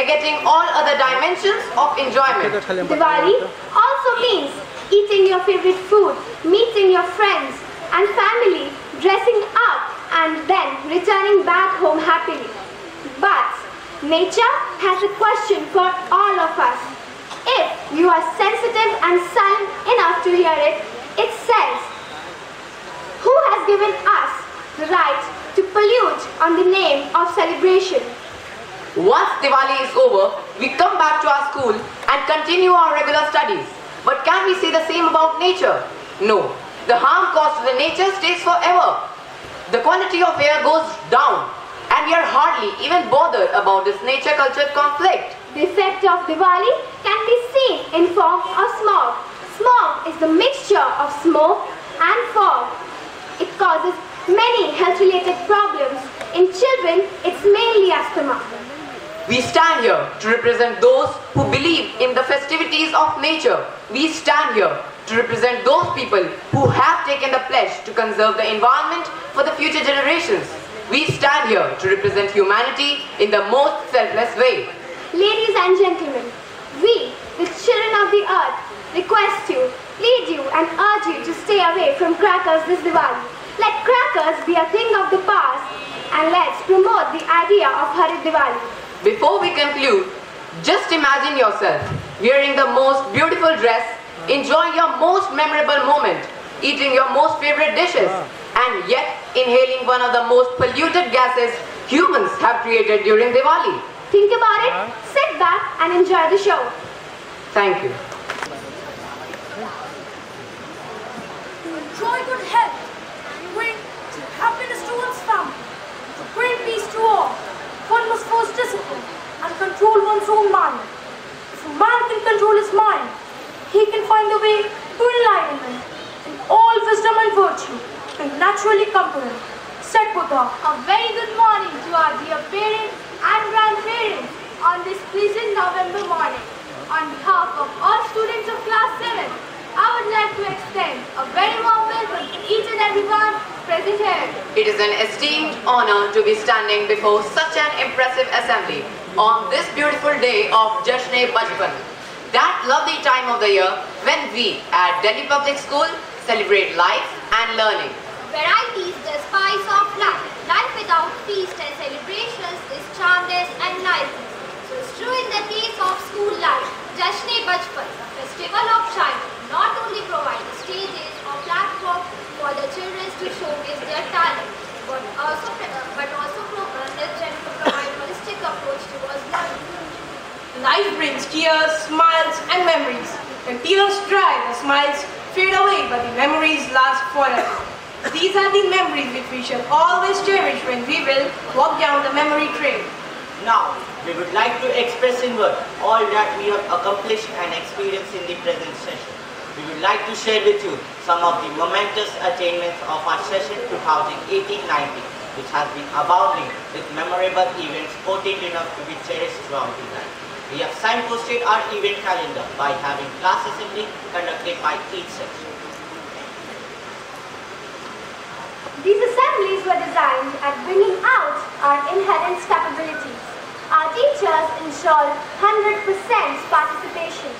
negating all other dimensions of enjoyment. Diwali also means eating your favorite food, meeting your friends and family, dressing up and then returning back home happily. But nature has a question for all of us. If you are sensitive and silent enough to hear it, it says, who has given us the right to pollute on the name of celebration? Once Diwali is over, we come back to our school and continue our regular studies. But can we say the same about nature? No. The harm caused to the nature stays forever. The quality of air goes down, and we are hardly even bothered about this nature-culture conflict. The effect of Diwali can be seen in form of smog. Smog is the mixture of smoke and fog. It causes many health-related problems. In children, it's mainly asthma. We stand here to represent those who believe in the festivities of nature. We stand here to represent those people who have taken the pledge to conserve the environment for the future generations. We stand here to represent humanity in the most selfless way. Ladies and gentlemen, we, the children of the earth, request you, plead you and urge you to stay away from crackers this Diwali. Let crackers be a thing of the past and let's promote the idea of Harit Diwali. Before we conclude, just imagine yourself wearing the most beautiful dress, enjoying your most memorable moment, eating your most favorite dishes, and yet inhaling one of the most polluted gases humans have created during Diwali. Think about it, sit back and enjoy the show. Thank you. To enjoy good health, bring happiness to one's family, to bring peace to all, one must first discipline and control one's own mind. If a man can control his mind, he can find a way to enlightenment, and all wisdom and virtue can naturally come to him. Said Buddha. A very good morning to our dear parents and grandparents on this pleasant November morning. On behalf of all students of class 7, I would like to extend a very warm welcome to each and everyone present here. It is an esteemed honor to be standing before such an impressive assembly on this beautiful day of Jashan-e-Bachpan, that lovely time of the year when we at Delhi Public School celebrate life and learning. Variety is the spice of life. Life without feast and celebrations is charmless and lifeless. So it's true in the case of school life. Jashan-e-Bachpan, festival of childhood, not only provides stages or platforms for the children to showcase their talent, but also provide a holistic approach towards learning. Life brings tears, smiles, and memories. When tears dry, the smiles fade away, but the memories last forever. These are the memories which we shall always cherish when we will walk down the memory trail. Now, we would like to express in words all that we have accomplished and experienced in the present session. We would like to share with you some of the momentous attainments of our session 2018-19, which has been abounding with memorable events potent enough to be cherished throughout the night. We have signposted our event calendar by having class assembly conducted by each section. These assemblies were designed at bringing out our inherent capabilities. Our teachers ensured 100% participation,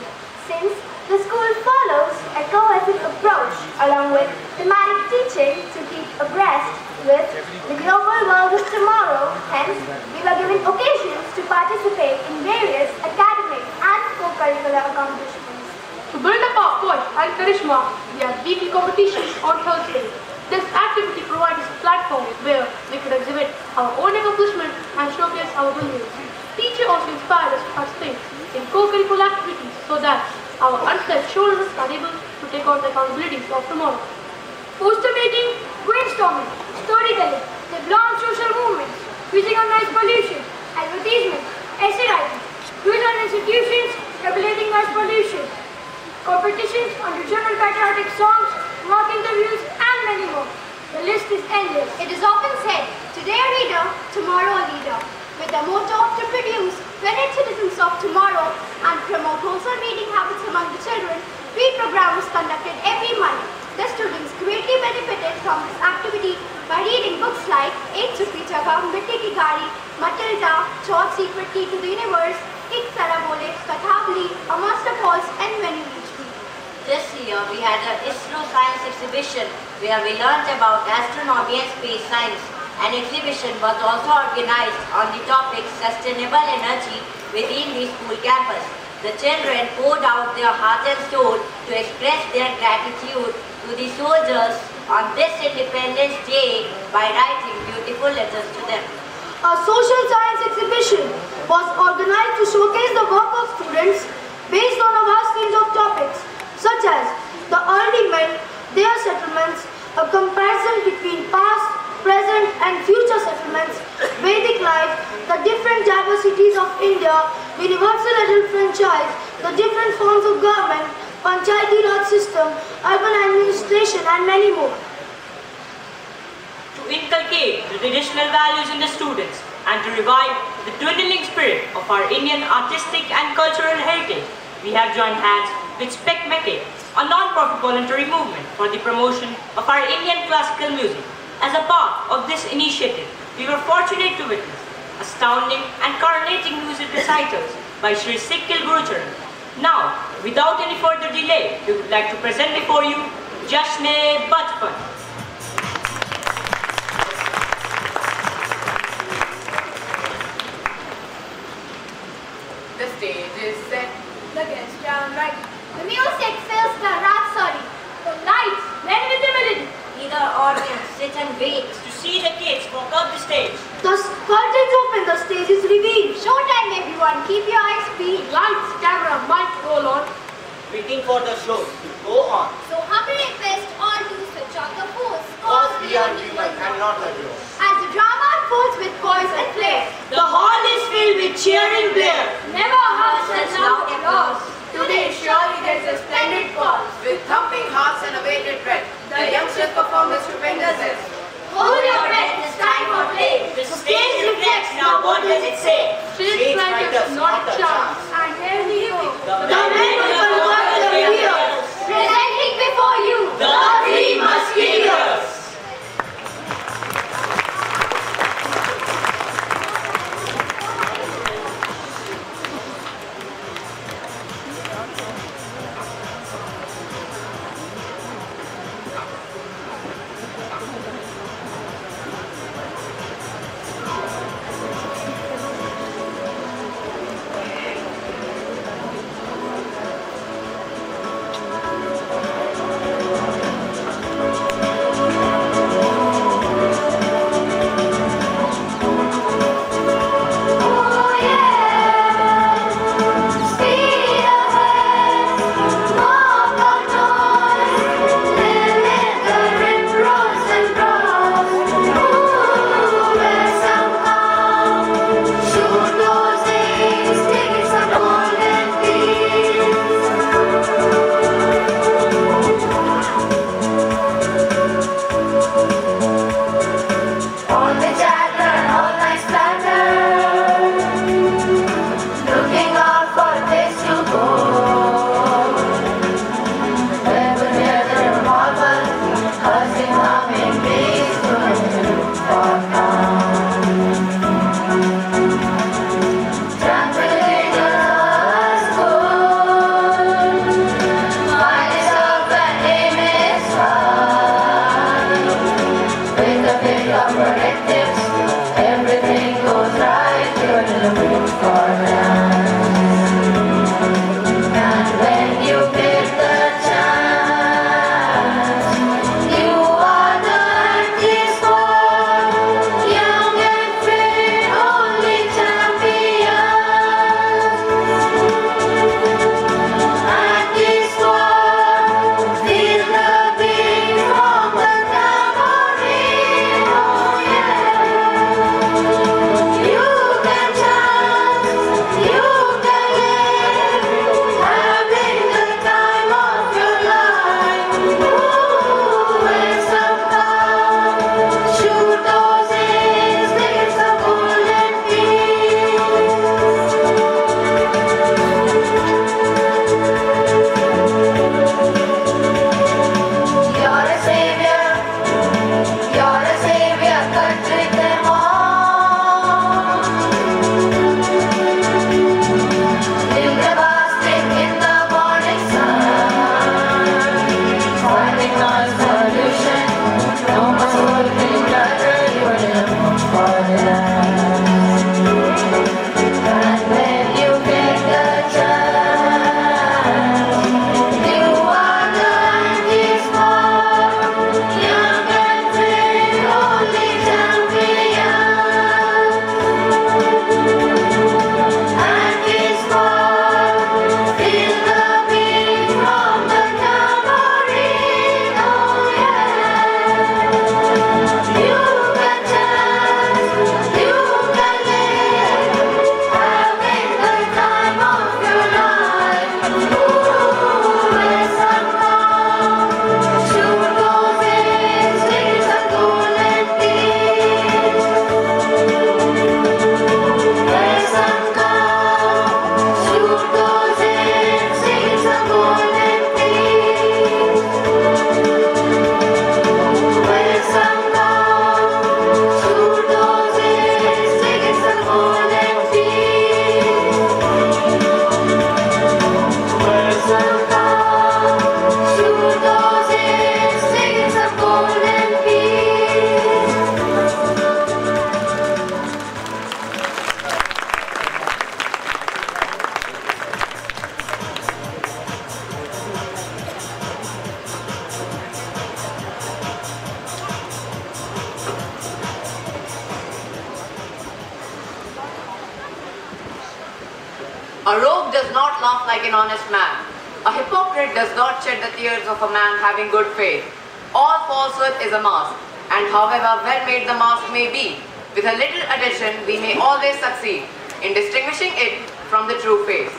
since the school follows a cohesive approach along with thematic teaching to keep abreast with the global world of tomorrow. Hence, we were given occasions to participate in various academic and co-curricular accomplishments. To build up our push and charisma, we had weekly competitions on Thursday. This activity provides a platform where we could exhibit our own accomplishments and showcase our brilliance. Teachers also inspired us to participate in co-curricular activities so that our unfledged shoulders are able to take on the accountabilities of tomorrow. Poster making, brainstorming, storytelling, the grand social movements, quizzing on noise pollution, advertisement, essay writing, quiz on institutions, regulating noise pollution, competitions on regional patriotic songs, mock interviews, and many more. The list is endless. It is often said, today a reader, tomorrow a leader. With the motto to produce great citizens of tomorrow and promote wholesome reading habits among the children, read program was conducted every month. The students greatly benefited from this activity by reading books like Ek Chuppi Jagah, Mitti Ki Gadi, Matilda, Chaude's Secret Key to the Universe, Ik Sarabole, Kathabli, a master calls and when you reach me. This year we had an ISRO science exhibition where we learnt about astronomy and space science. An exhibition was also organized on the topic sustainable energy within the school campus. The children poured out their heart and soul to express their gratitude to the soldiers on this Independence Day by writing beautiful letters to them. A social science exhibition was organized to showcase the work of students based on a vast range of topics such as the early men, their settlements, a comparison between past, present and future settlements, Vedic life, the different diversities of India, universal adult franchise, the different forms of government, Panchayati Raj system, urban administration and many more. To inculcate the traditional values in the students and to revive the dwindling spirit of our Indian artistic and cultural heritage, we have joined hands with Spec Meke, a non-profit voluntary movement for the promotion of our Indian classical music. As a part of this initiative, we were fortunate to witness astounding and coronating music recitals by Sri Sikkil Gurucharan. Now, without any further delay, we would like to present before you Jashne Bachpan. The stage is set. The guests are right. The music fills the rhapsody. The lights blend with the melody. Either audience sit and wait To see the kids walk up the stage. The curtains open, the stage is revealed. Showtime everyone, keep your eyes peeled. Lights, camera, mic, roll on. Waiting for the show to go on. So humble request all to switch off the phones. Cause we are human and not heroes. As the drama unfolds with poise and flair. The hall is filled with cheering blare. Never heard such loud applause. Today surely there's a splendid cause. With thumping hearts and a bated breath, the youngsters perform with stupendous zest. Hold your breath, it's time for play. The stage reflects, now what does it say? Stage writers, not chance. And here we go. The men who convert the fears. Presenting before you The Three Musketeers. does not laugh like an honest man. A hypocrite does not shed the tears of a man having good faith. All falsehood is a mask, and however well made the mask may be, with a little addition we may always succeed in distinguishing it from the true face.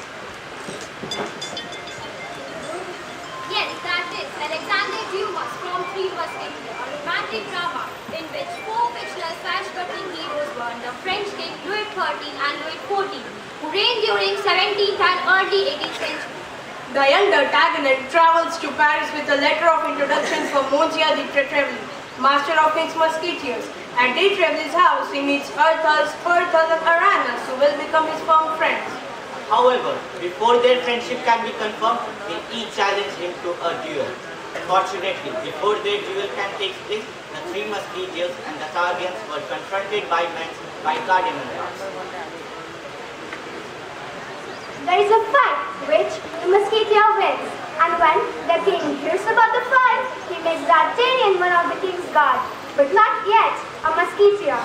Yes, that is Alexander Dumas from Three Musketeers, a romantic drama in which four fictional swashbuckling heroes were under French King Louis XIII and Louis XIV, who reigned during 17th and early 18th century. The younger Tagenet travels to Paris with a letter of introduction from Monsieur de Treville, master of his musketeers. At de Treville's house, he meets Porthos and Aramis, who will become his firm friends. However, before their friendship can be confirmed, they each challenge him to a duel. Fortunately, before their duel can take place, the three musketeers and the Targaryens were confronted by cardinal guards. There is a fight which the musketeer wins, and when the king hears about the fight, he makes D'Artagnan one of the king's guard, but not yet a musketeer.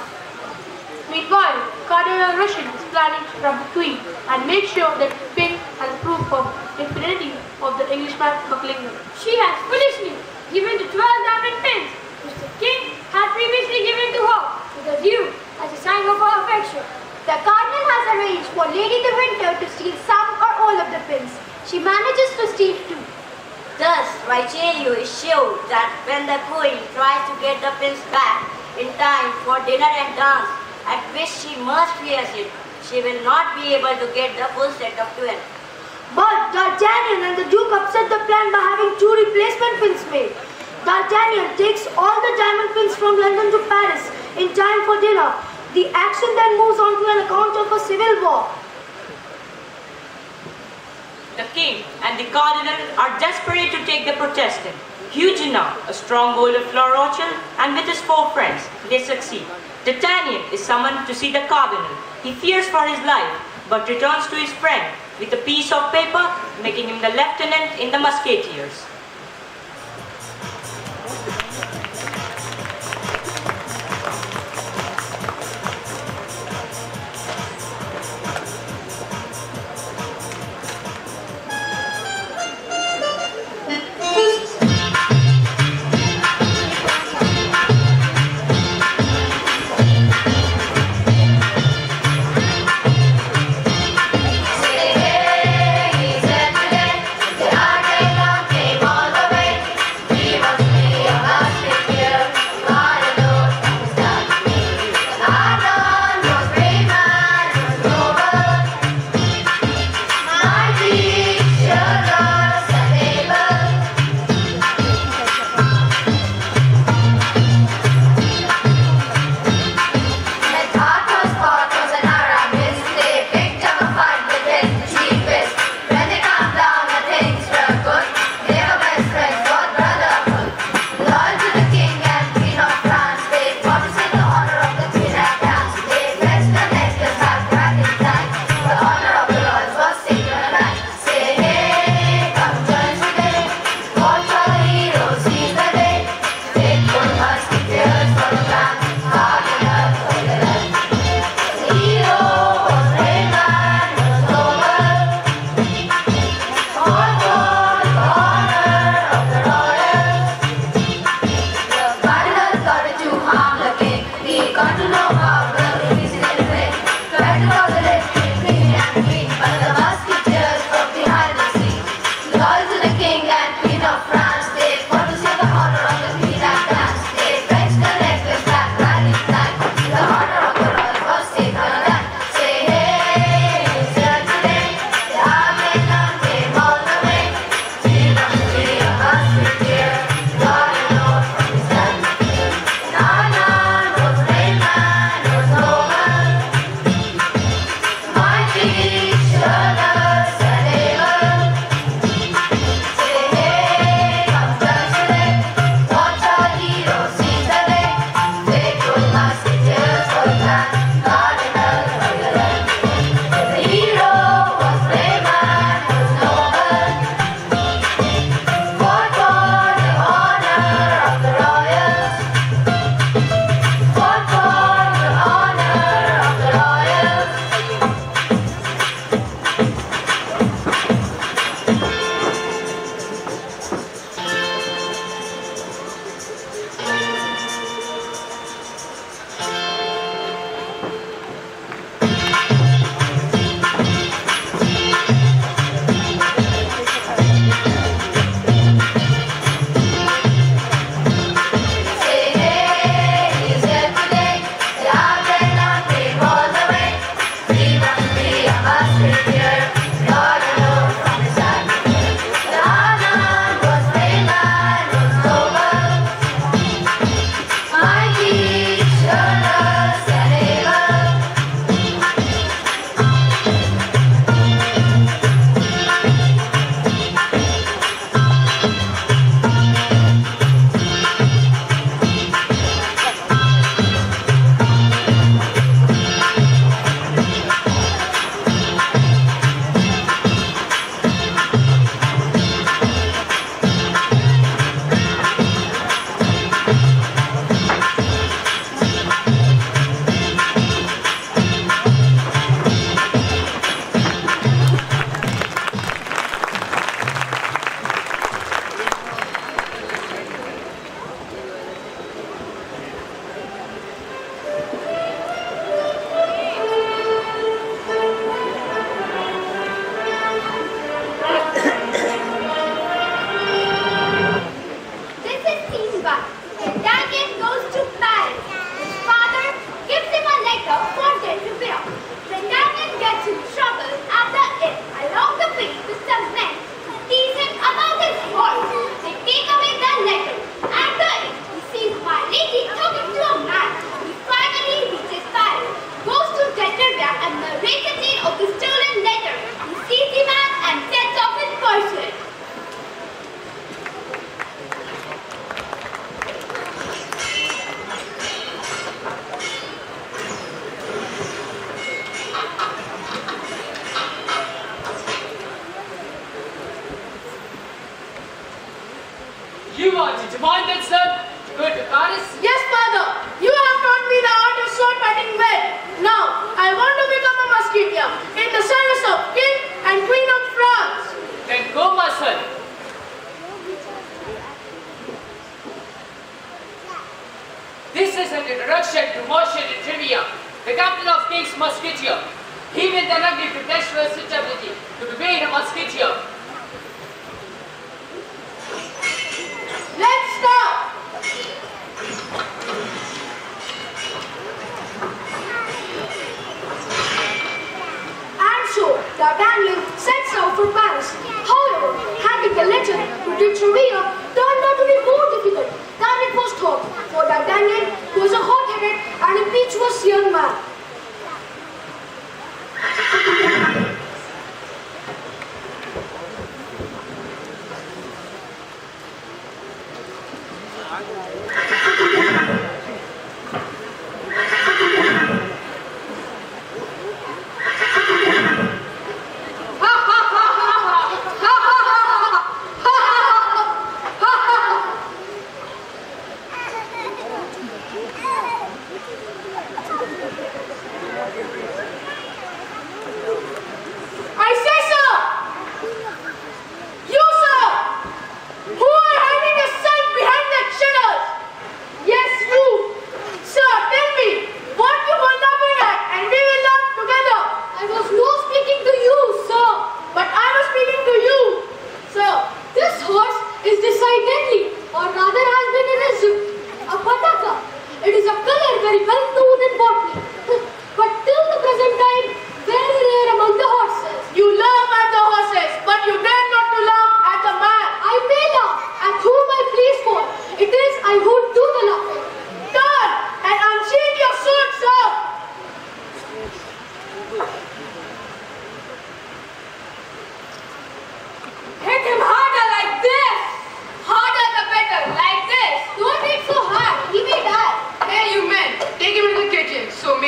Meanwhile, Cardinal Rushen is planning to rob the queen and make sure that the king has proof of infidelity of the Englishman Bucklinger. She has foolishly given the 12 diamond pins which the king had previously given to her to the duke as a sign of her affection. The cardinal has arranged for Lady de Winter to steal some or all of the pins. She manages to steal 2. Thus, Richelieu is sure that when the queen tries to get the prince back in time for dinner and dance, at which she must face it, she will not be able to get the full set of 12. But D'Artagnan and the Duke upset the plan by having 2 replacement pins made. D'Artagnan takes all the diamond pins from London to Paris in time for dinner. The action then moves on to an account of a civil war. The king and the cardinal are desperate to take the Protestant. Huguenot, a stronghold of La Rochelle, and with his 4 friends, they succeed. D'Artagnan is summoned to see the cardinal. He fears for his life, but returns to his friend with a piece of paper, making him the lieutenant in the musketeers. Hey, hey, hey, hey, hey, hey, hey, hey, hey, hey, You want to join that, son? To go to Paris? Yes, father. You have taught me the art of sword fighting well. Now, I want to become a musketeer in the service of King and Queen of France. Then go, my son. This is an introduction to martial and trivia. The captain of King's Musketeer. He will then agree to test for suitability to be made a musketeer. Let's start. And so, D'Artagnan sets out for Paris. However, handling the letter to the trivia turned out to be more difficult than it was thought, for D'Artagnan was a hot-headed and impetuous young man. So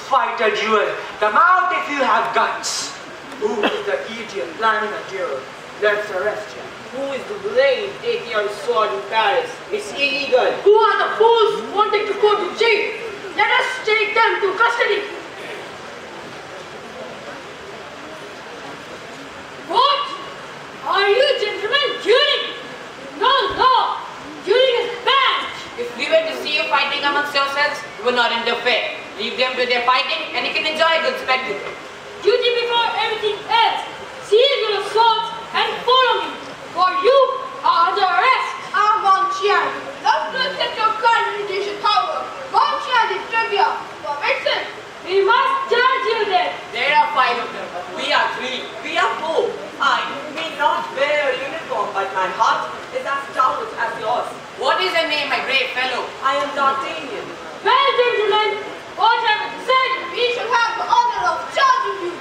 fight a duel. Come out if you have guts. Who is the idiot planning a duel? Let's arrest him. Who is the blade taking your sword in Paris? It's illegal. Who are the fools wanting to go to jail? Let us take them to custody. What? Are you gentlemen dueling? No, no. Dueling is banned. If we were to see you fighting amongst yourselves, we would not interfere. Leave them to their fighting and you can enjoy a good spectacle. Duty before everything else. Seize your swords and follow me, for you are under arrest. Montchian, let's not set your congregation tower. Montchian is trivia. Permits it. We must judge you then. There are 5 of them. We are 3. We are 4. I may not wear a uniform, but my heart is as stout as yours. What is your name, my brave fellow? I am D'Artagnan. Well, gentlemen, what have we decided? We shall have the honor of charging you.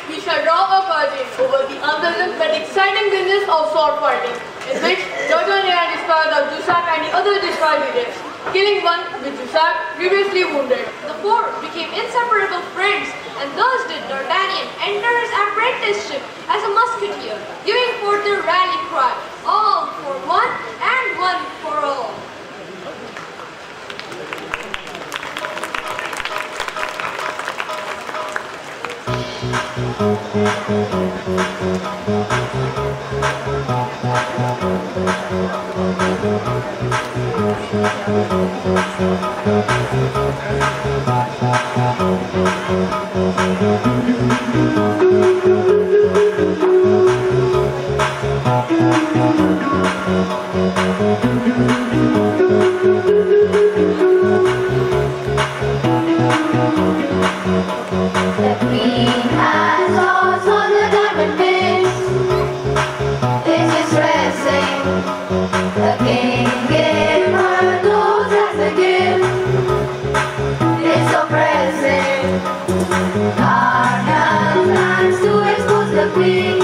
We shall draw a curtain over the unpleasant but exciting business of sword fighting, in which D'Artagnan destroyed the Jussac and the other destroyed leaders, killing one with Jussac previously wounded. The four became inseparable friends, and thus did D'Artagnan enter his apprenticeship as a musketeer, giving forth the rally cry, all for one and one for all. The queen has lost all the diamond pins. This is racing. The king gave her those as a gift. It's so pressing. Cardinal plans to expose the queen.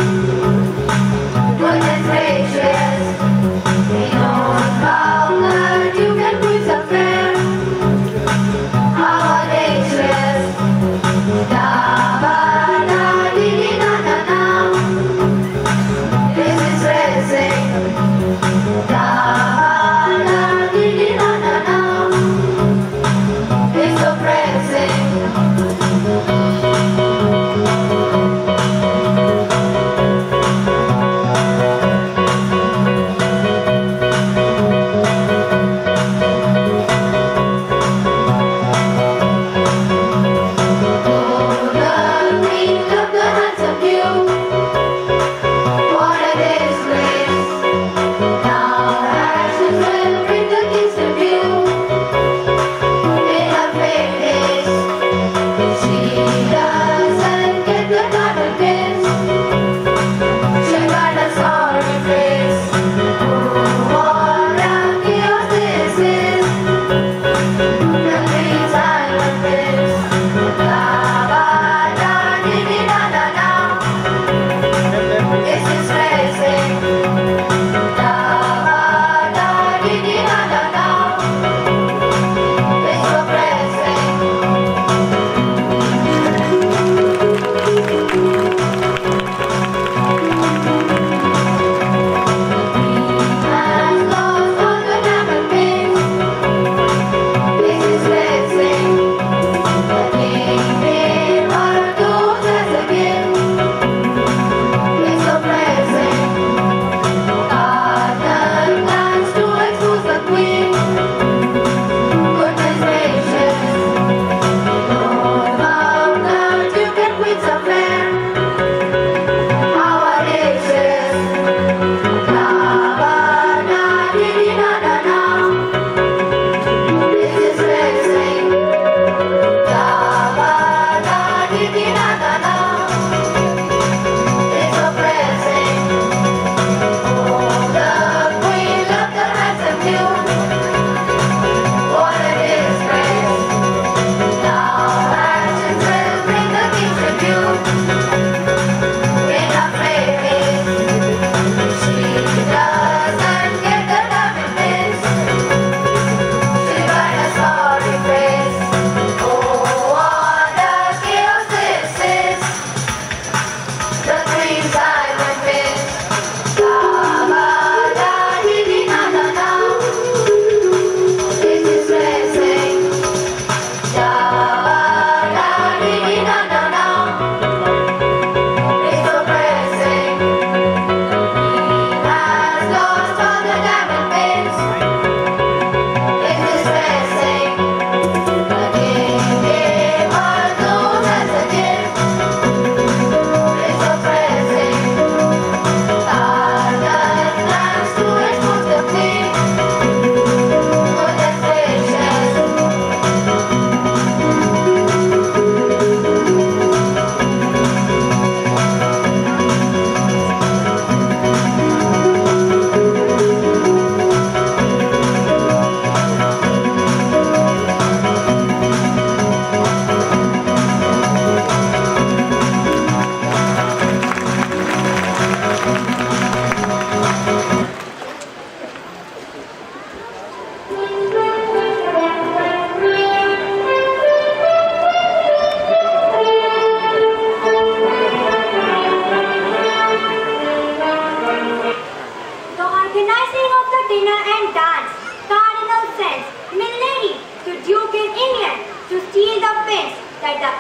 Goodness gracious. We don't found that you can put some fair. How audacious. This is racing.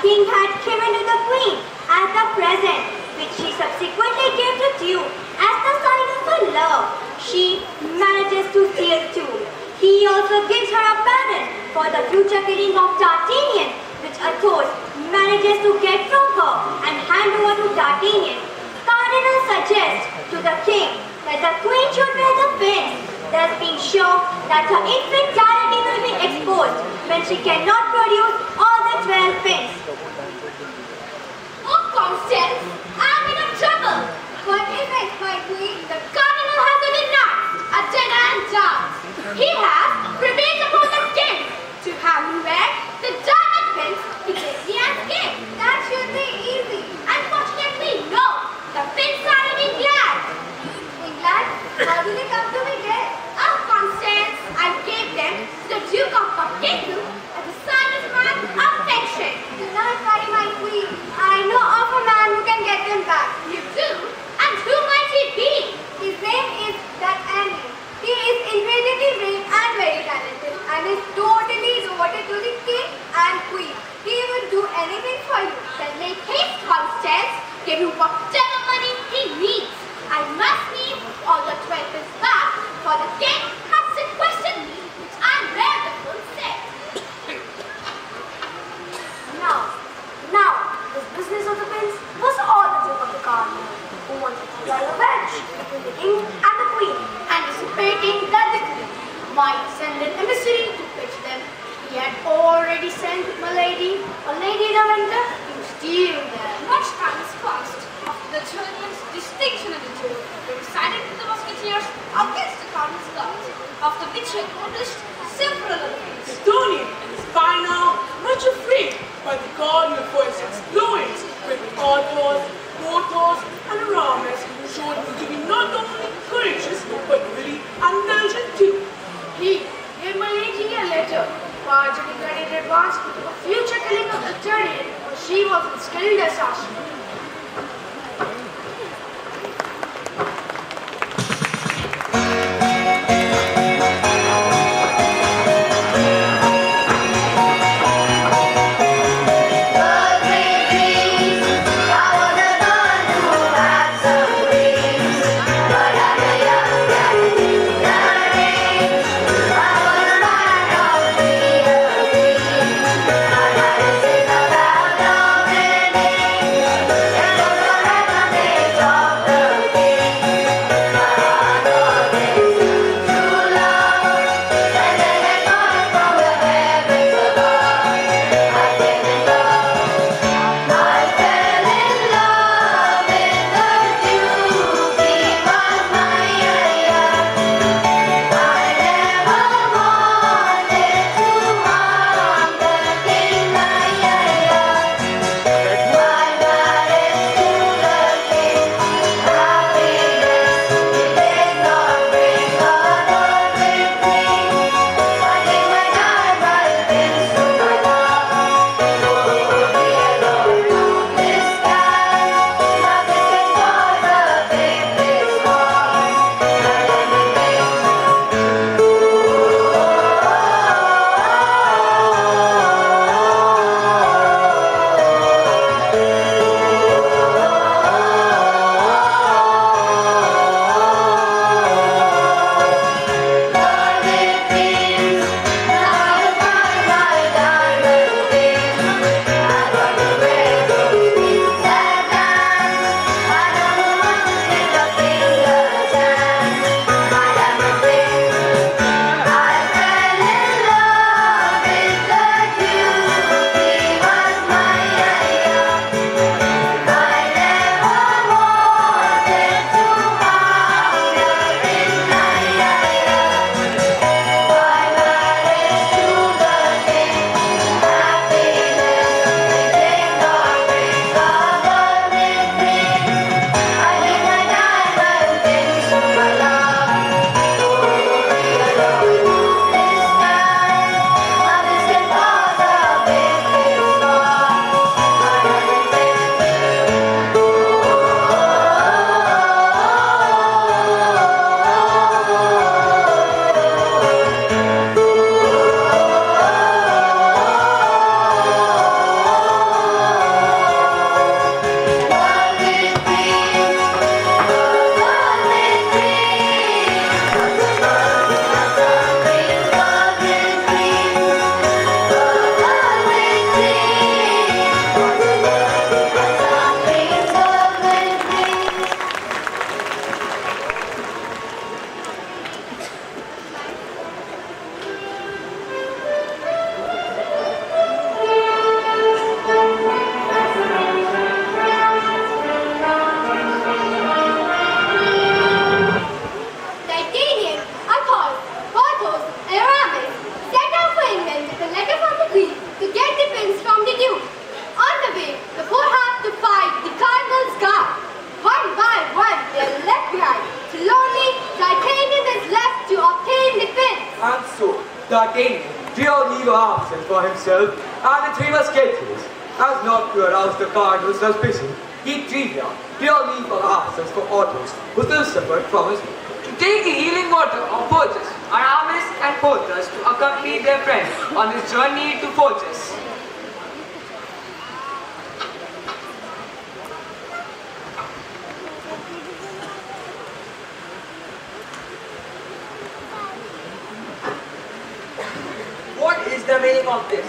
king had given to the queen as a present, which she subsequently gave to Duke as the sign of her love. She manages to steal too. He also gives her a pattern for the future killing of D'Artagnan, which Athos manages to get from her and hand over to D'Artagnan. Cardinal suggests to the king that the queen should wear the pins, thus being sure that her infidelity will be exposed when she cannot produce all the 12 pins. Oh, Constance, I'm in a trouble. What is it, my queen? The cardinal has an enough, a dinner and dance. He has prevailed upon the king to have him wear the diamond pins he has given. That should be easy. Unfortunately, no. The pins are in England. England? How do they come to be there? Oh, Constance, I gave them to the Duke of Buckingham as a sign of my affection. Do not worry, my queen. I know of a man who can get them back. You do? And who might he be? His name is D'Artagnan. He is incredibly brave and very talented and is totally devoted to the king and queen. He will do anything for you. Then make haste, Constance. Give him whatever money he needs. I must need all the 12 pins back, for the king has sequestered me, which I wear the full set. Now, this business of the pins was all the joke of the cardinal, who wanted to play revenge between the king and the queen, anticipating that the queen might send an emissary to fetch them. He had already sent Milady, a lady de winter, to steal them. Much time has passed. After the tournament's distinction in the duel, they decided to the musketeers against the cardinal's guards, after which he accomplished several other things. D'Artagnan is by now much afraid by the cardinal for his exploits with Athos, Porthos, and Aramis, showed him to be not only courageous but really indulgent too. He gave Milady a letter purporting that in advance of future killing of the D'Artagnan, for she was a skilled assassin. Thank you. D'Artagnan did leave absence for himself and the three musketeers, as not to arouse the cardinal's suspicion. He Trivia did leave absence for Athos, who still suffered from his to take the healing water of Fortress, Aramis and Porthos to accompany their friend on his journey to Fortress. What is the meaning of this?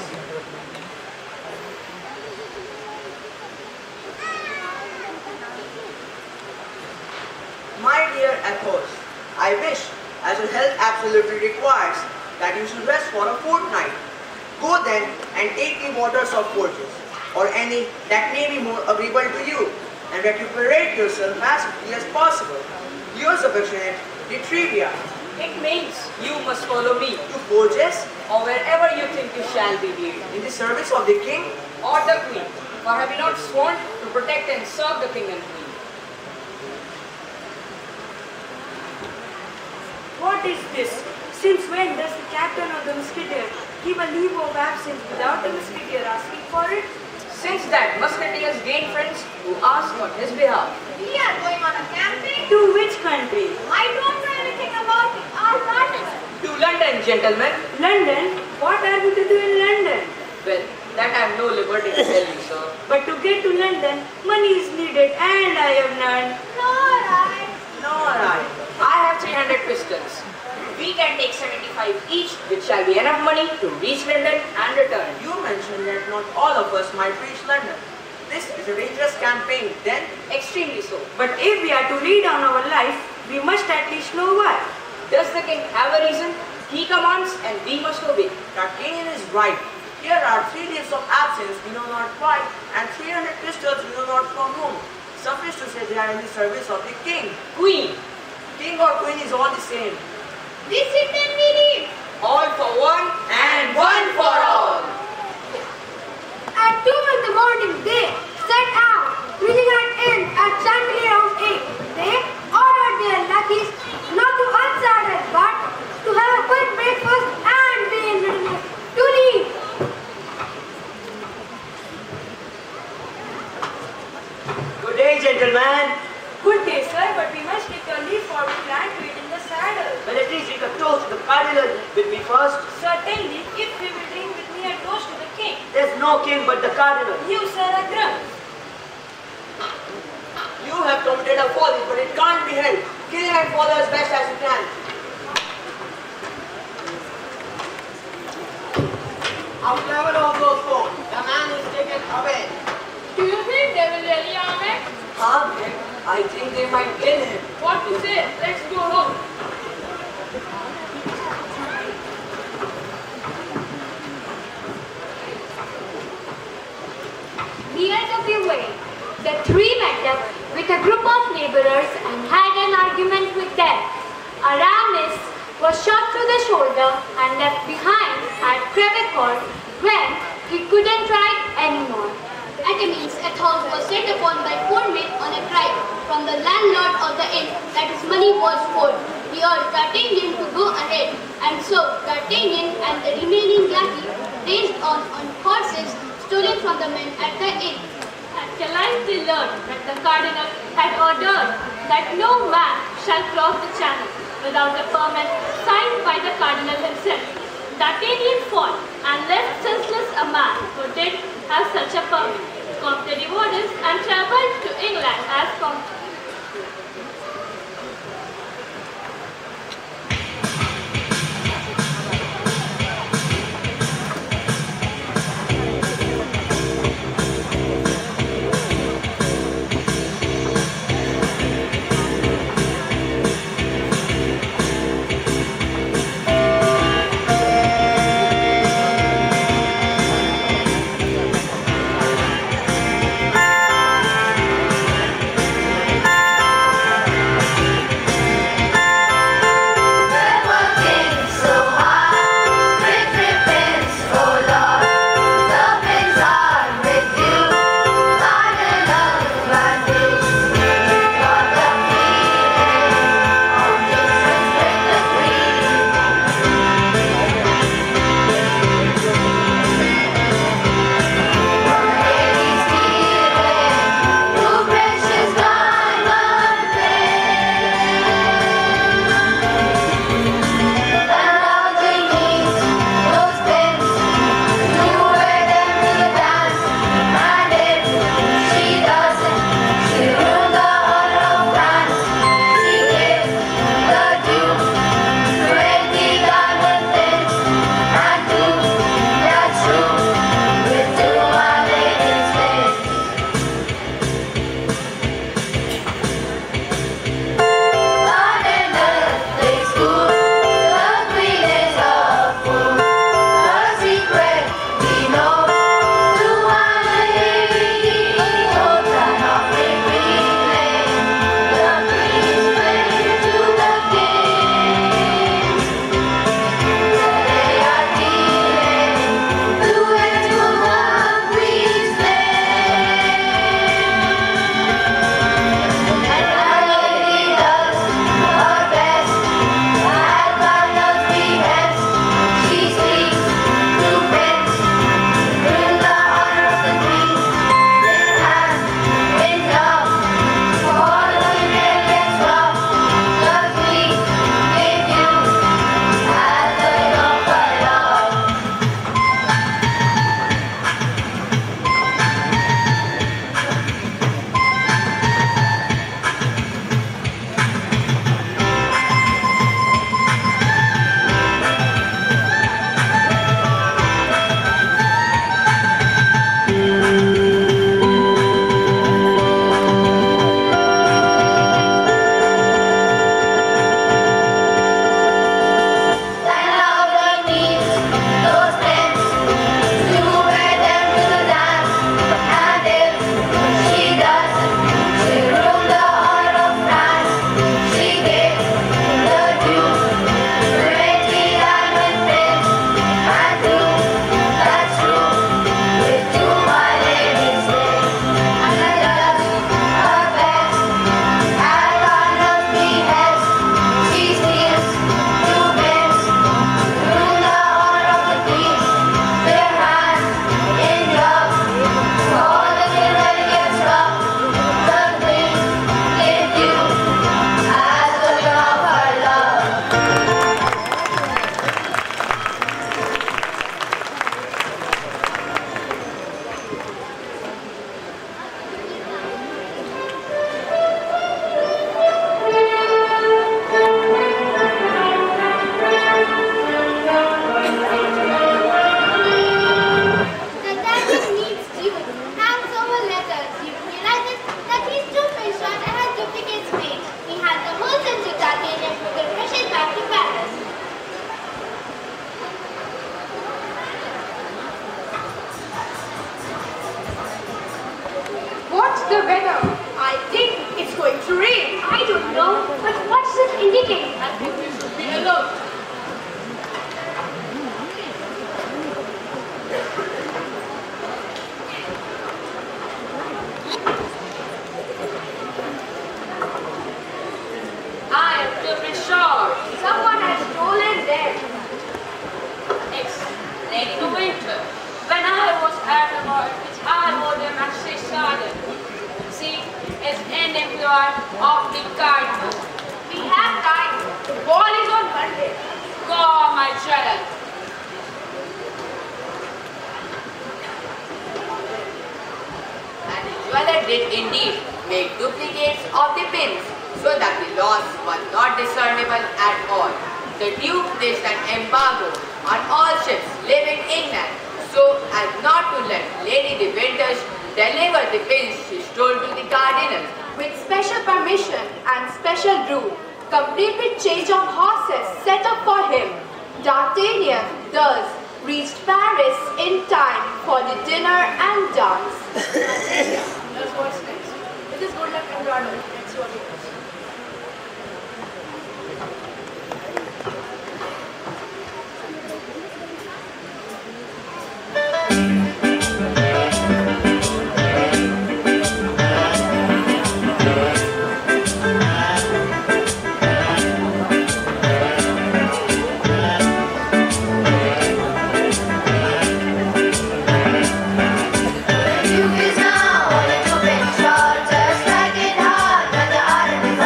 My dear Athos, I wish, as your health absolutely requires, that you should rest for a fortnight. Go then and take the waters of Fortress, or any that may be more agreeable to you, and recuperate yourself as quickly as possible. Yours affectionate, the Trivia. It means you must follow me To Fortress, or wherever you think you shall be needed, in the service of the king. or the queen, for have you not sworn to protect and serve the king and queen? What is this? Since when does the captain of the musketeer give a leave of absence without the musketeer asking for it? Since that musketeers gain friends who ask on his behalf. We are going on a campaign. To which country? I don't know anything about it. Our partner. To London, gentlemen. London? What are we to do in London? Well, that I have no liberty to tell you, sir. But to get to London, money is needed and I have none. Nor I. Nor I. I have 300 pistols. We can take 75 each, which shall be enough money to reach London and return. You mentioned that not all of us might reach London. This is a dangerous campaign, then. Extremely so. But if we are to lead on our life, we must at least know why. Does the king have a reason? He commands and we must obey. D'Artagnan is right. Here are 3 days of absence we know not why, and 300 pistols we know not from whom. Suffice to say they are in the service of the king. Queen. King or queen is all the same. This is then we leave. All for one and one for all. At 2 in the morning, they set out, reaching an inn at Chantilly around 8. They ordered their lackeys not to unsaddle, but to have a quick breakfast and be in readiness to leave. Good day, gentlemen. Good day, sir, but we must take a leave for we plan to eat in the saddle. Well, at least you can toast to the cardinal with me first. Certainly, if he will drink with me a toast to the king. There's no king but the cardinal. You, sir, are drunk. You have committed a folly, but it can't be helped. Kill him and follow as best as you can. Out level of those four. The man is taken away. Do you think they will really harm him? Harm him? I think they might kill him. What to say? Let's go home. Near the VII, the three met up with a group of laborers and had an argument with them. Aramis was shot through the shoulder and left behind at Crevecoeur when he couldn't ride anymore. Aramis, Athos was set upon by 4 men on a cry from the landlord of the inn that his money was full. He urged D'Artagnan to go ahead, and so D'Artagnan and the remaining lackey raced on horses stolen from the men at the inn. At Calais they learned that the cardinal had ordered that no man shall cross the channel without a permit signed by the cardinal himself. D'Artagnan fought and left senseless a man who did have such a permit, Comte de Wardes, and travelled to England as Comte. indicate. I think we should be alert. I am pretty sure Someone has stolen them. it's raining a winter. When I was at the bar, I wore them and stay silent. See, it's an employee of the garden. We have time. The ball is on Monday. Go, my child. And the jeweler did indeed make duplicates of the pins so that the loss was not discernible at all. The Duke placed an embargo on all ships leaving England so as not to let Lady de Winters deliver the pins she stole to the cardinal. With special permission and special rule, complete with change of horses set up for him, D'Artagnan thus reached Paris in time for the dinner and dance. That's what's next. It is good luck and Ronald. Let's see what happens. The Duke is now on a two-pin shot, just like it hard when the Iron is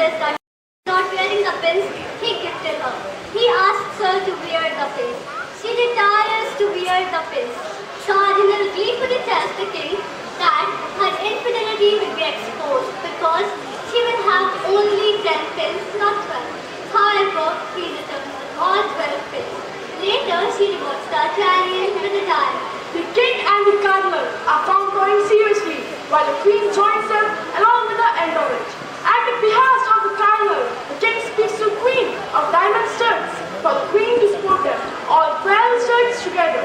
noticed that not wearing the pins he gifted her. He asks her to wear the pins. She retires to wear the pins. Cardinal gleefully tells the king that her infidelity will be exposed because she will have only 10 pins, not 12. However, he returns with all 12 pins. Later, she rewards the Italian with a diamond. The king and the cardinal are found drawing seriously, while the queen joins them along with the entourage. At the behest of the cardinal, the king speaks to the queen of diamond studs for the queen to sport them, all 12 studs together.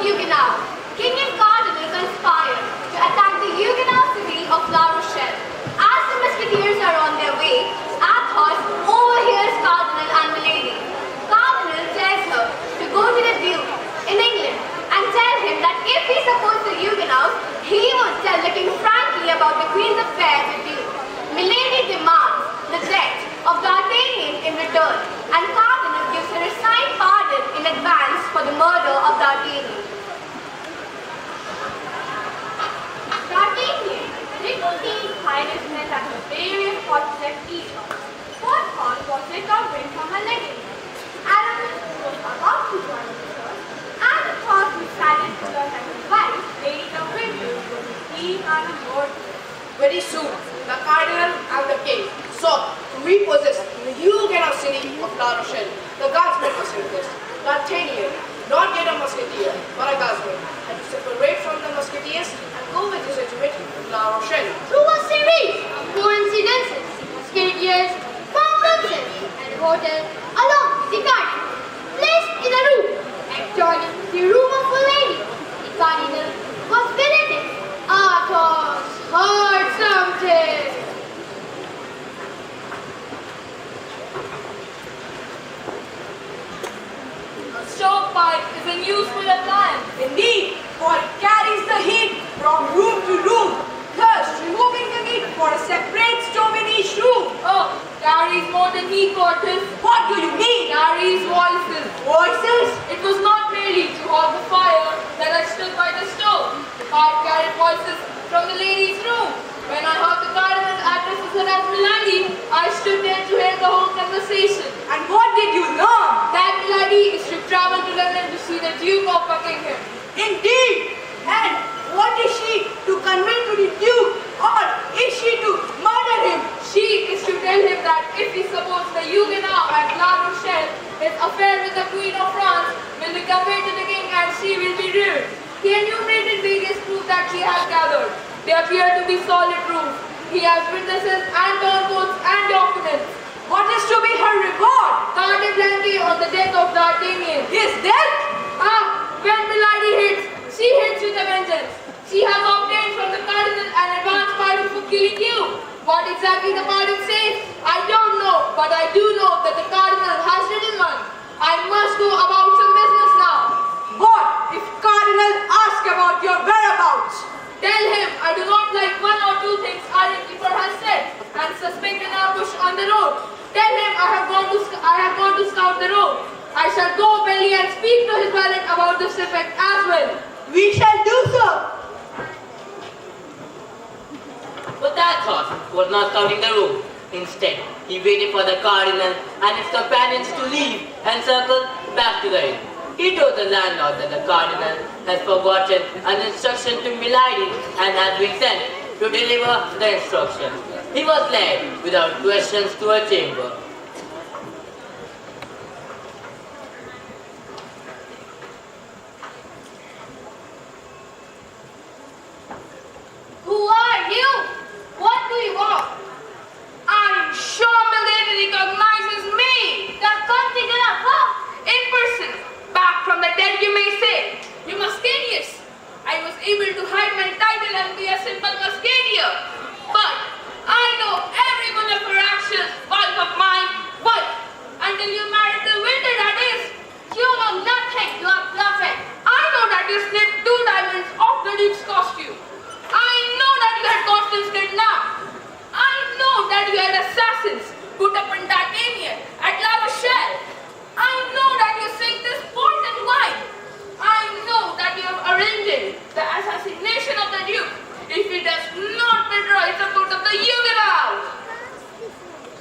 Huguenots. King and Cardinal conspired to attack the Huguenot city of La Rochelle. As the musketeers are on their way, Athos overhears Cardinal and Milady. Cardinal tells her to go to the Duke in England and tell him that if he supports the Huguenots, he would tell the king frankly about the Queen's affair with Duke. Milady demands the death of D'Artagnan in return, and Cardinal gives her a signed pardon in advance for the murder of D'Artagnan. D'Artagnan, Nicotine Highness met at the various pots at each other. Porthos was recovering from a leg injury. Aramis was about to join the church, and the thought decided to learn that his wife, Lady de Winter, was a keen and a lord. Very soon, the cardinal and the king sought to repossess the Huguenot city of La Rochelle. The guardsmen was this. D'Artagnan, not yet a musketeer, but a guardsman, had to separate from the musketeers and go with his regiment to La Rochelle. Through a series of coincidences, musketeers found themselves at a hotel along with the cardinal, placed in a room adjoining the room of a lady. The cardinal was visiting. Athos heard something. A stovepipe is a useful appliance. Indeed, for it carries the heat from room to room, thus removing the need for a separate stove in each room. Oh, carries more than heat quarters. What do you mean? Carries voices. Voices? It was not merely to hold the fire that I stood by the stove. The pipe carried voices from the lady's room. When I heard the cardinal addresses her as Milady, I stood there to hear the whole conversation. And what did you learn? That Milady is to travel to London to see the Duke of Buckingham. Indeed! And what is she to convey to the Duke, or is she to murder him? She is to tell him that if he supports the Huguenot at La Rochelle, his affair with the Queen of France will be conveyed to the king and she will be ruined. He enumerated various proofs that she has gathered. They appear to be solid proofs. He has witnesses and turncoats and documents. What is to be her reward? Carte blanche on the death of D'Artagnan. His death? When Milady hits, she hits with a vengeance. She has obtained from the cardinal an advance pardon for killing you. What exactly the pardon says, I don't know, but I do know that the cardinal has written one. I must go about some business now. What if cardinal asks about your whereabouts? Tell him I do not like one or two things our innkeeper has said and suspect an ambush on the road. Tell him I have gone to scout the road. I shall go belly and speak to his valet about this effect as well. We shall do so. But Athos was not scouting the road. Instead, he waited for the cardinal and his companions to leave and circle back to the inn. He told the landlord that the cardinal has forgotten an instruction to Milady and has been sent to deliver the instruction. He was led without questions to a chamber. Who are you? What do you want? I am sure Milady recognizes me. The Comte de la Fort. In person, back from the dead you may say. You musketeers. I was able to hide my title and be a simple musketeer. But I know every one of her actions, wife of mine, wife. Until you married the winter, that is. You know nothing, you are bluffing. I know that you slipped 2 diamonds off the Duke's costume. I know that you had costumes kidnapped. I know that you had assassins put up in D'Artagnan at La Rochelle. I know that you sink this poison wine. I know that you have arranged the assassination of the Duke if he does not withdraw his support of the Huguenots.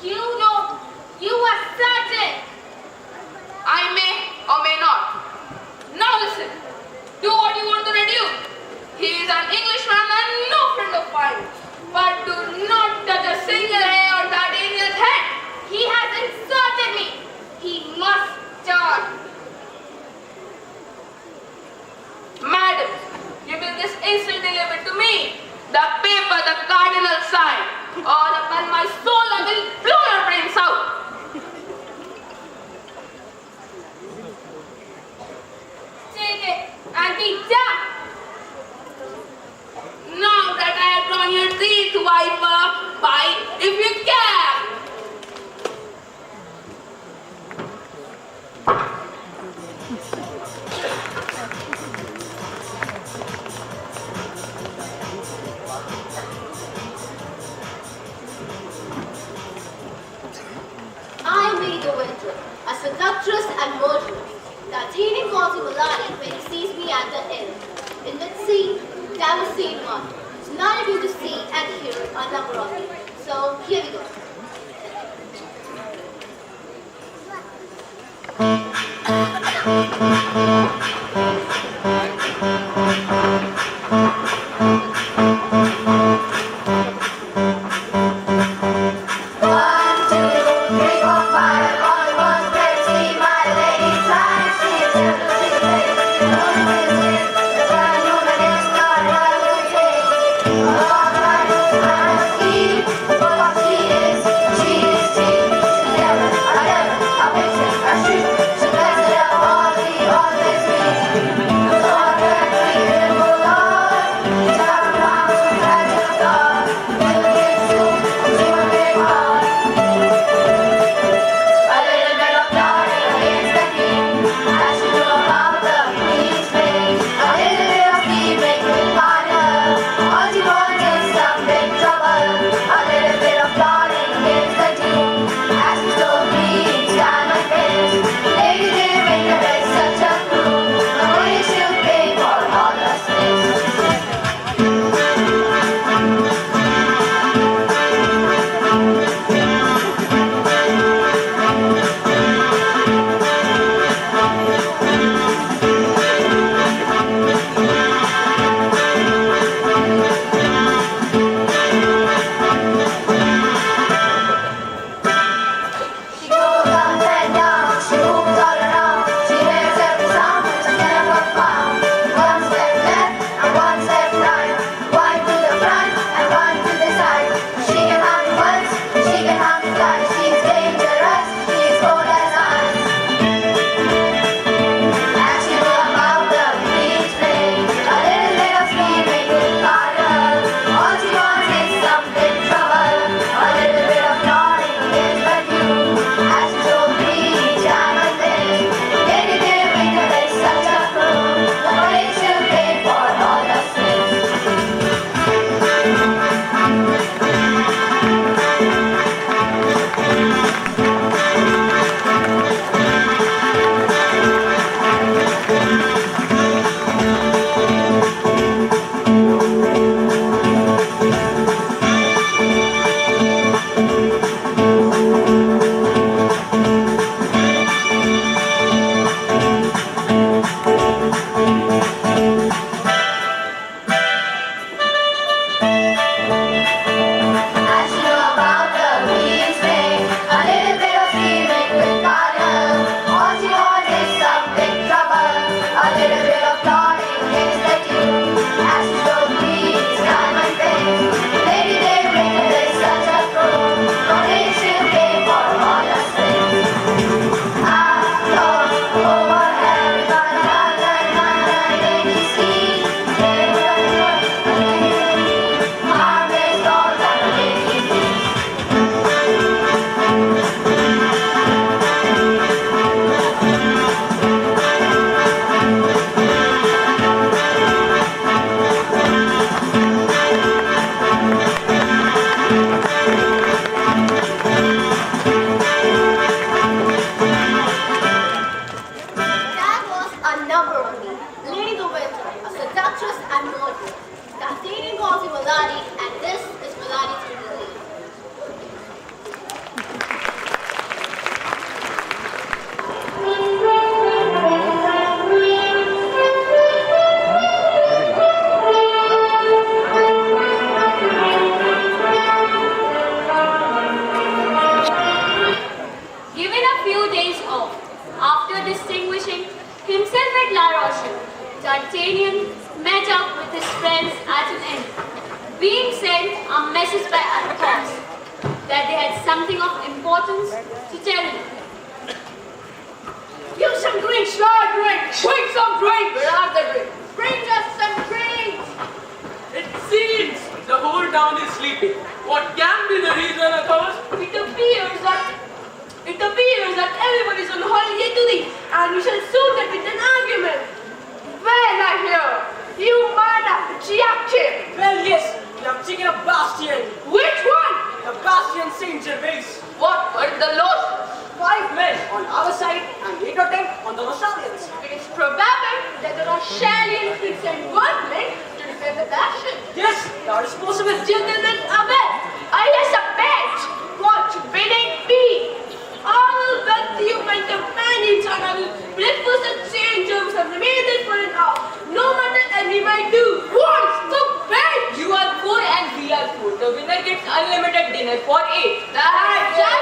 You know, you are certain. I may or may not. Now listen, do what you want to the Duke. He is an Englishman and no friend of mine. But do not touch a single hair on D'Artagnan's head. He has insulted me. He must die. Madam, you will this instant deliver to me the paper the cardinal signed, or upon my soul I will blow your brains out. Take it and be done. Now that I have drawn your teeth, Viper, bite if you can. I am Lady Winter, a seductress and murderess. The Athenian calls him a lion when he sees me at the inn. In mid-sea, there was scene one. So now you're going to see and hear a number of them. So here we go. D'Artagnan met up with his friends at an inn, being sent a message by Athos that they had something of importance to tell him. Give some drinks, lad, drink! Drink some drink! Where are the drinks? Bring us some drinks. It seems the whole town is sleeping. What can be the reason, Athos? It appears that everyone is on holiday today, and we shall soon get into an argument. Well, I hear you man have the Chiap. Well, yes, we have taken a bastion. Which one? The bastion Saint Gervais. What were the losses? 5 men on our side and 8 or 10 on the Rochalians. It is probable that the Rochalians will send 1 man to defend the bastion. Yes, that is possible. Gentlemen, Abel, I have a bet. What will it be? I will bet you my companions and I will breakfast and St. James and remain there for an hour. No matter as we might do. What's the bet? You are 4 and we are 4. The winner gets unlimited dinner for 8. That's true.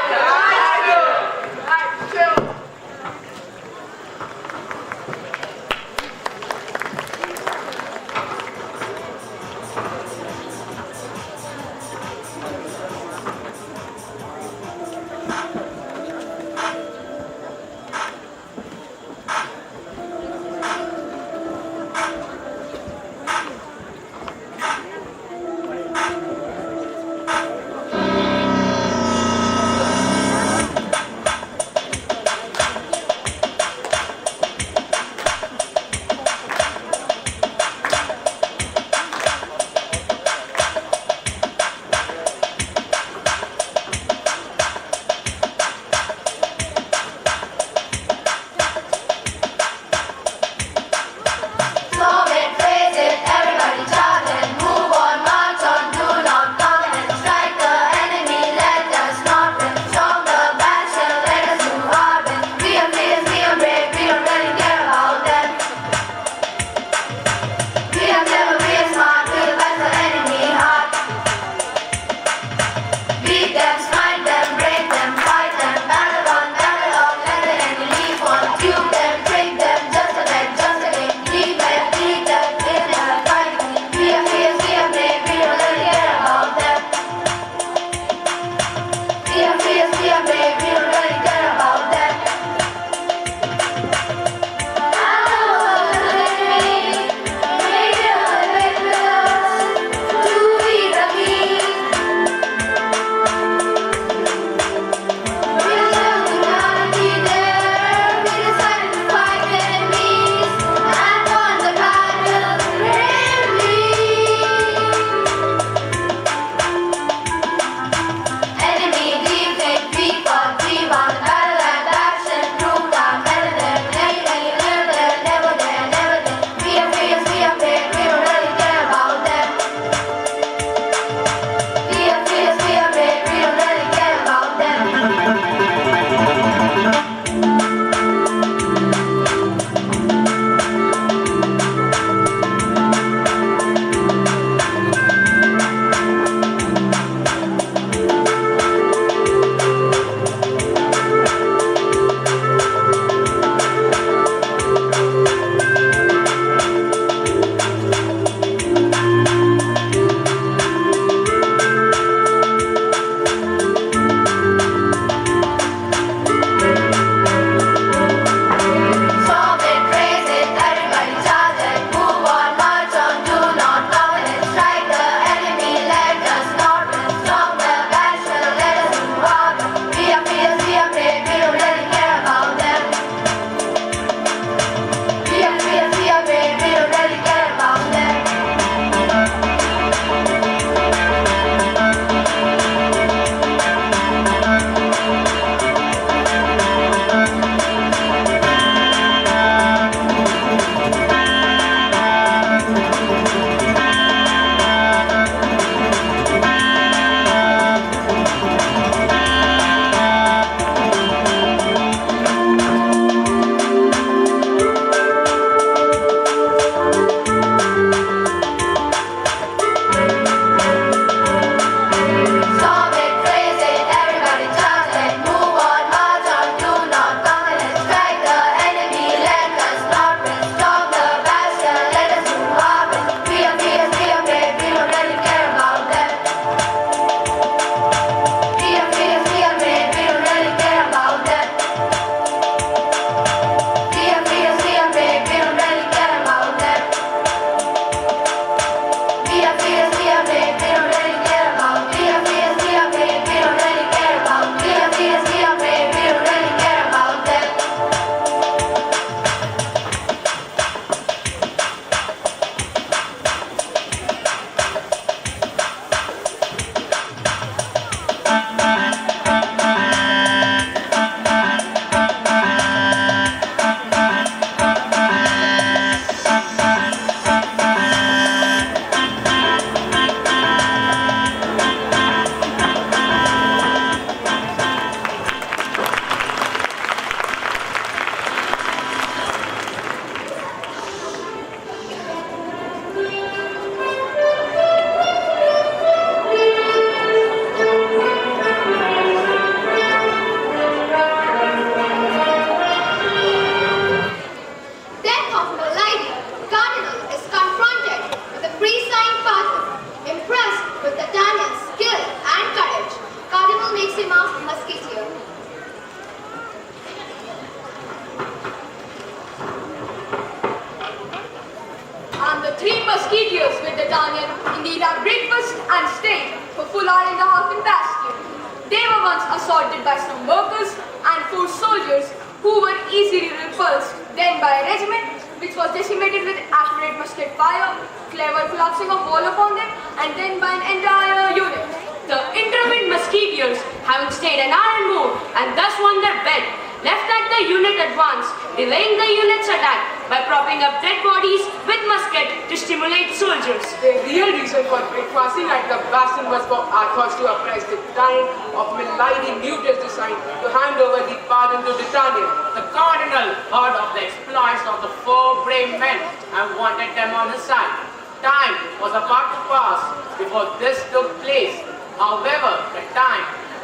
musketeers with D'Artagnan indeed had breakfast and stayed for full hour in the half-in bastion. They were once assaulted by some workers and foot soldiers who were easily repulsed, then by a regiment which was decimated with accurate musket fire, clever collapsing of wall upon them, and then by an entire unit. The intervened musketeers, having stayed an hour and more, and thus won their bet, left at the unit advance, delaying the unit's attack by propping up dead bodies with musket to stimulate soldiers. The real reason for breakfasting at the bastion was for Athos to apprise the time of Milady Newton's design to hand over the pardon to D'Artagnan. The cardinal heard of the exploits of the four brave men and wanted them on his side. Time was about to pass before this took place. However,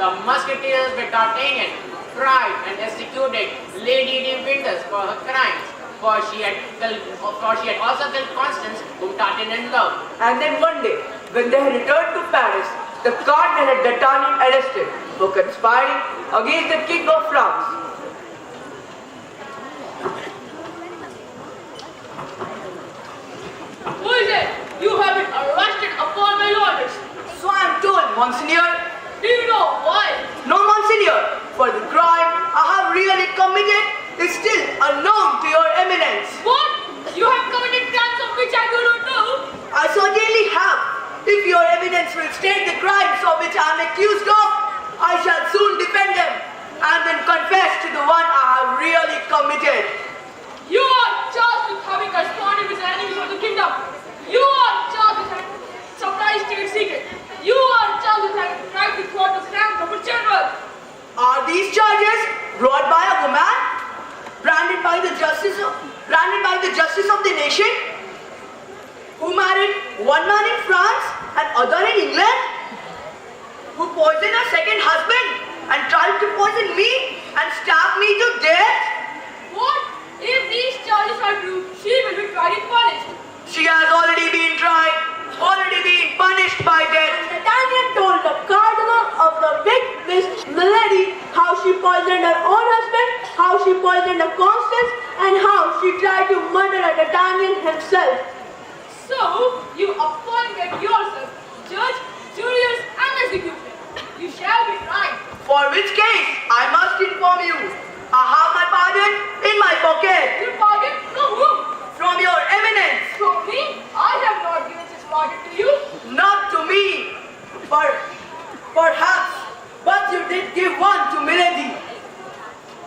the musketeers with D'Artagnan tried and executed Lady de Winter for her crimes, for she had also killed Constance, whom D'Artagnan loved. And then one day, when they had returned to Paris, the cardinal had D'Artagnan arrested for conspiring against the King of France. Who is it? You have been arrested upon my orders. So I am told, Monseigneur. Do you know why? No, Monseigneur, for the crime I have really committed is still unknown to your eminence. What? You have committed crimes of which I do not know? I certainly have. If your eminence will state the crimes of which I am accused of, I shall soon defend them and then confess to the one I have really committed. You are charged with having corresponded with the enemies of the kingdom. You are charged with having supplied state secret. You are charged with having tried to thwart the plans of a general. Are these charges brought by a woman, branded by the justice of the nation, who married one man in France and other in England, who poisoned her second husband and tried to poison me and stab me to death? What? If these charges are true, she will be tried and punished. She has already been tried, already been punished by death. D'Artagnan told the cardinal of the big Miss Milady how she poisoned her own husband, how she poisoned her Constance, and how she tried to murder D'Artagnan himself. So, you appointed yourself judge, jurors, and executioner. You shall be tried. For which case, I must inform you, I have my pardon in my pocket. Your pardon? From whom? From your eminence. From me? I have not given such pardon to you. Not to me. Perhaps, but you did give one to Milady.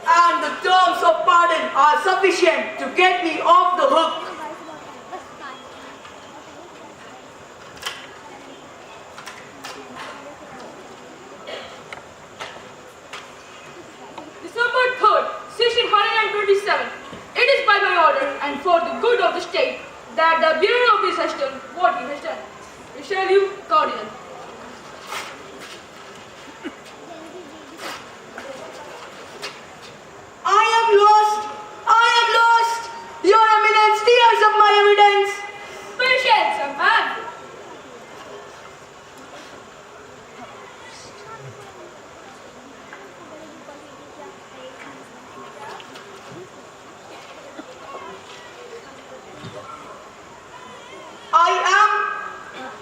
And the terms of pardon are sufficient to get me off the hook. December 3rd, 1627. It is by my order and for the good of the state that the Bureau of this has done what he has done. Richelieu, Cardinal. I am lost! I am lost! Your eminence, tears of my evidence! Patience, man!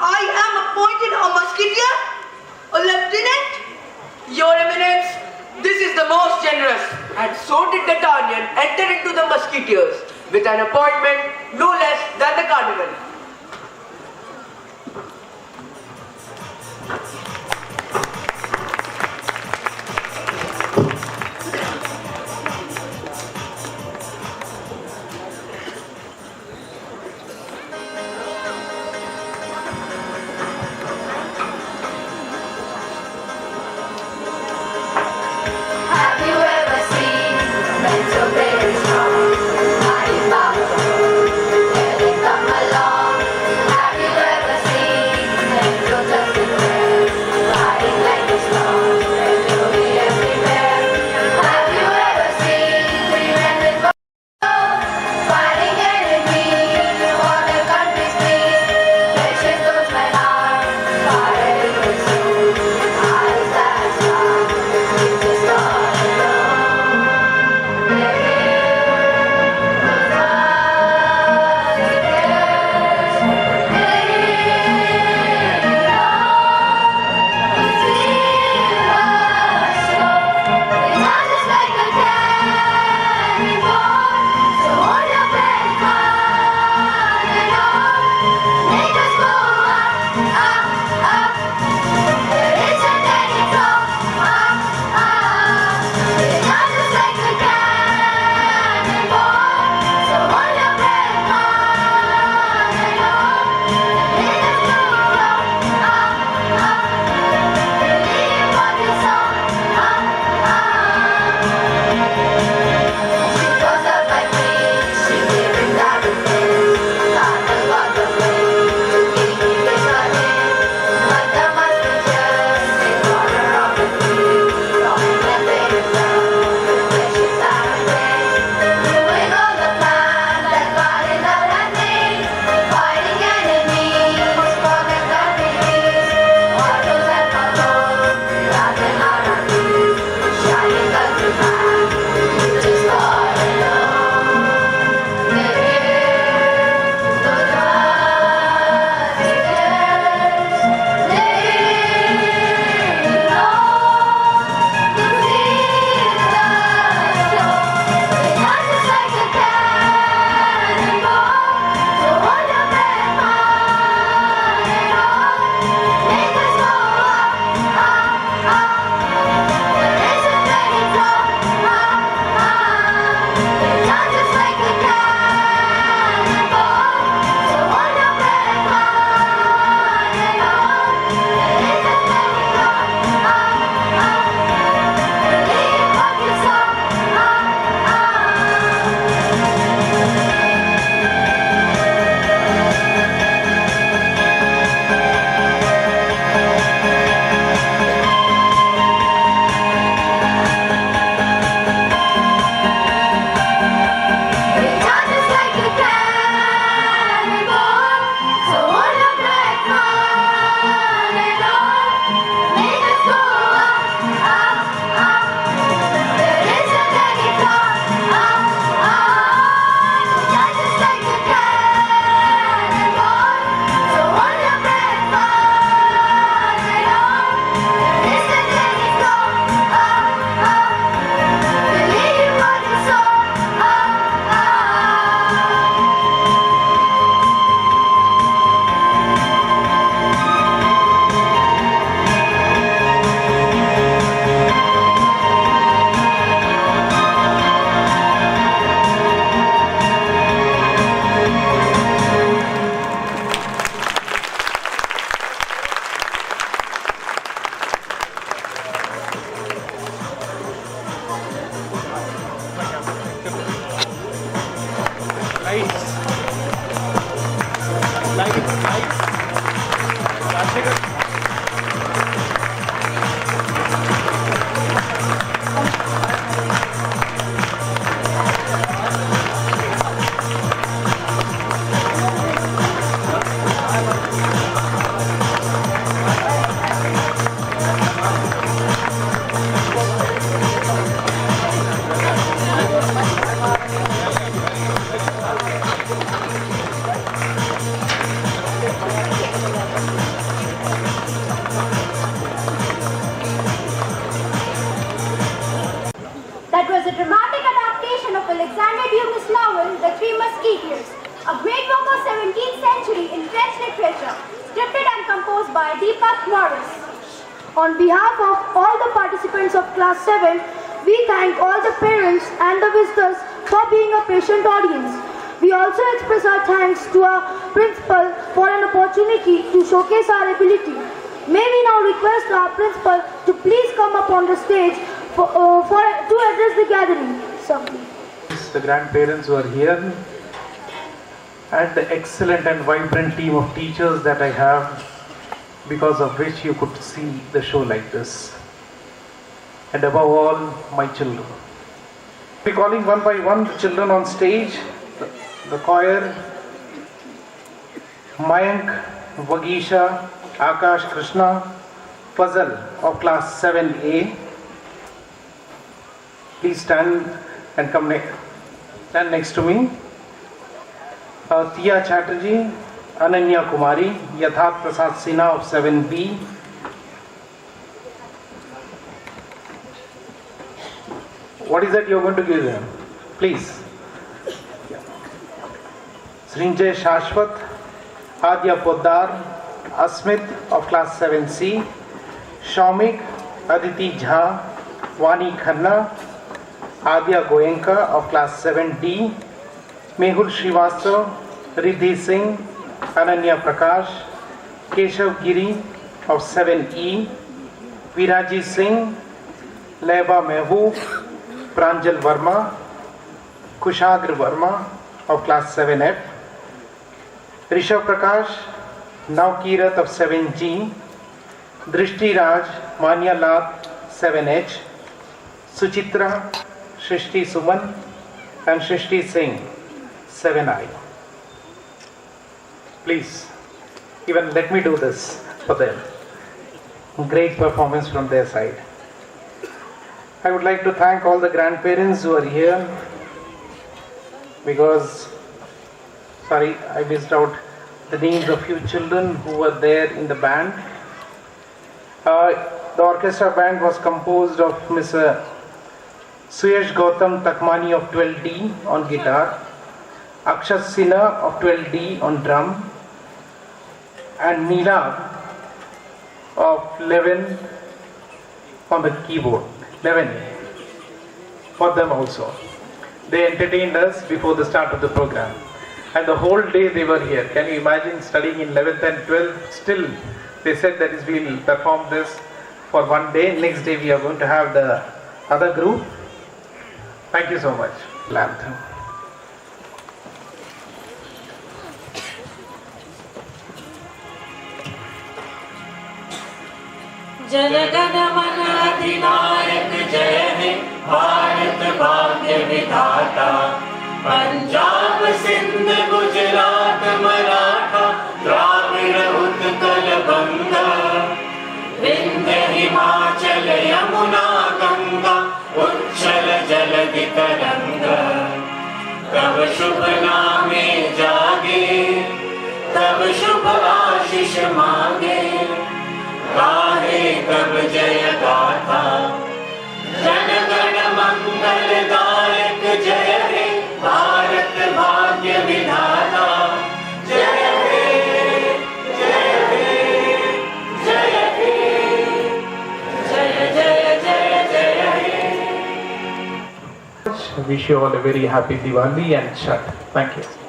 I am appointed a musketeer? A lieutenant? Your eminence, this is the most generous. And so did D'Artagnan enter into the musketeers with an appointment no less than the cardinal. Have you ever seen men so very strong? Mighty powerful, here they come along. dramatic adaptation of Alexander Dumas' novel, The Three Musketeers, a great work of 17th century in French literature, scripted and composed by Deepak Morris. On behalf of all the participants of Class 7, we thank all the parents and the visitors for being a patient audience. We also express our thanks to our principal for an opportunity to showcase our ability. May we now request our principal to please come up on the stage to address the gathering. The grandparents who are here and the excellent and vibrant team of teachers that I have, because of which you could see the show like this. And above all, my children. I'll be calling one by one the children on stage. The choir, Mayank, Vagisha, Akash Krishna, Fazal of class 7A. Please stand and stand next to me. Tia Chatterjee, Ananya Kumari, Yatharth Prasad Sinha of 7B. What is that you are going to give them? Please. Srinjay Shashwat, Adya Poddar, Asmit of class 7C, Shaumik, Aditi Jha, Vani Khanna, Adya Goenka of class 7D, Mehul Srivastav, Riddhi Singh, Ananya Prakash, Keshav Giri of 7E, Viraji Singh, Leba Mehboob, Pranjal Verma, Kushagra Verma of class 7F, Rishabh Prakash, Navkirat of 7G, Drishti Raj, Manya Lat 7H, Suchitra, Shrishti Suman and Shrishti Singh 7I. Please, even let me do this for them. Great performance from their side. I would like to thank all the grandparents who are here because, sorry, I missed out the names of few children who were there in the band. The orchestra band was composed of Mr. Suyash Gautam Takmani of 12D on guitar, Akshat Sinha of 12D on drum, and Neela of 11 on the keyboard. 11 for them also. They entertained us before the start of the program. And the whole day they were here. Can you imagine studying in 11th and 12th? Still, they said that is we'll perform this for one day. Next day we are going to have the other group. Thank you so much. Anthem. जनगण मन अधिनायक जय हे भारत भाग्य विधाता पंजाब सिंध गुजरात मराठा द्राविड़ उत्कल बंगा विंध्य हिमाचल यमुना गंगा उच्छल जलधि तरंगा तब शुभ नामे जागे तब शुभ आशीष मांगे गाहे तब जय गाथा जनगण मंगलदायक जय हे भारत भाग्य विधाता जय हे जय हे जय हे जय जय जय जय हे. Wish you all a very happy Diwali and Chhath. Thank you.